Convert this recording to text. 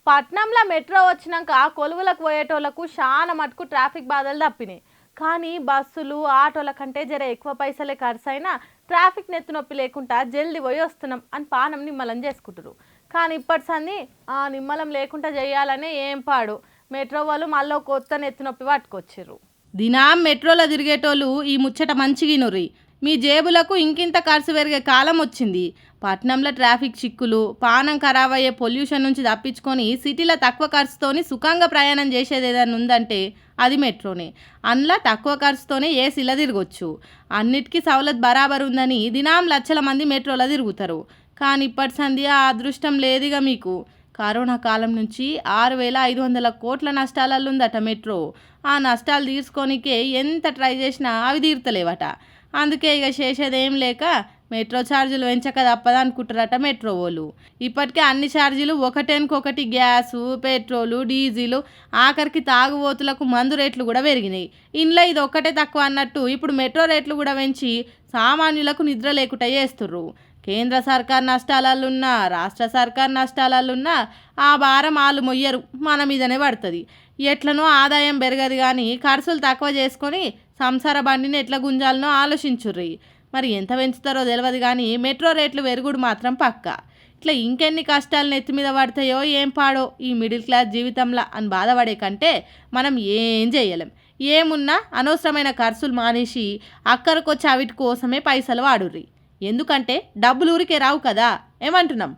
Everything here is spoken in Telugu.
పట్నంలో మెట్రో వచ్చినాక కొలువులకు పోయేటోళ్లకు చాలా మటుకు ట్రాఫిక్ బాధలు తప్పినాయి. కానీ బస్సులు ఆటోల కంటే జర ఎక్కువ పైసలే ఖర్చు అయినా ట్రాఫిక్ నెత్తినొప్పి లేకుండా జల్దీ పోయి వస్తున్నాం అని పానం నిమ్మలం చేసుకుంటారు. కానీ ఇప్పటి సంది ఆ నిమ్మలం లేకుండా చేయాలనే ఏం పాడు మెట్రో వాళ్ళు మళ్ళీ కొత్త నెత్తినొప్పి పట్టుకొచ్చారు. దినాం మెట్రోలో తిరిగేటోళ్ళు ఈ ముచ్చట మంచిగినుర్రి. మీ జేబులకు ఇంకింత ఖర్చు పెరిగే కాలం వచ్చింది. పట్నంలో ట్రాఫిక్ చిక్కులు, పానం ఖరాబ్ అయ్యే పొల్యూషన్ నుంచి తప్పించుకొని సిటీలో తక్కువ ఖర్చుతోని సుఖంగా ప్రయాణం చేసేది ఏదైనా ఉందంటే అది మెట్రోనే. అందులో తక్కువ ఖర్చుతోనే ఏసీలో తిరగొచ్చు. అన్నిటికీ సవలత్ బరాబర్ ఉందని దినాం లక్షల మంది మెట్రోలో తిరుగుతారు. కానీ ఇప్పటి సంది ఆ అదృష్టం లేదుగా మీకు. కరోనా కాలం నుంచి 6,500 కోట్ల నష్టాలలో ఉందట మెట్రో. ఆ నష్టాలు తీర్చుకోనికే ఎంత ట్రై చేసినా అవి తీర్తలేవట. అందుకే ఇక చేసేదేం లేక మెట్రో ఛార్జీలు పెంచక తప్పదనుకుంటారట మెట్రో వాళ్ళు. ఇప్పటికే అన్ని ఛార్జీలు ఒకటేనుకొకటి గ్యాసు, పెట్రోలు, డీజిలు, ఆఖరికి తాగుబోతులకు మందు రేట్లు కూడా పెరిగినాయి. ఇంట్లో ఇది ఒక్కటే తక్కువ అన్నట్టు ఇప్పుడు మెట్రో రేట్లు కూడా పెంచి సామాన్యులకు నిద్ర లేకుండా చేస్తుర్రు. కేంద్ర సర్కార్ నష్టాలన్నా రాష్ట్ర సర్కార్ నష్టాలన్నా ఆ భారం వాళ్ళు మొయ్యరు, మన మీదనే పడుతుంది. ఎట్లనో ఆదాయం పెరగదు కానీ ఖర్చులు తక్కువ చేసుకొని సంసార బండిని ఎట్లా గుంజాలనో ఆలోచించుర్రి. మరి ఎంత పెంచుతారో తెలియదు కానీ మెట్రో రేట్లు పెరుగుడు మాత్రం పక్క. ఇట్లా ఇంకెన్ని కష్టాలు నెత్తి మీద పడతాయో ఏం పాడో ఈ మిడిల్ క్లాస్ జీవితంలో అని బాధపడే కంటే మనం ఏం చేయలేం. ఏమున్నా అనవసరమైన ఖర్చులు మానేసి అక్కడికొచ్చి అవిటి కోసమే పైసలు వాడుర్రి. ఎందుకంటే డబ్బులు ఊరికే రావు కదా. ఏమంటున్నాం?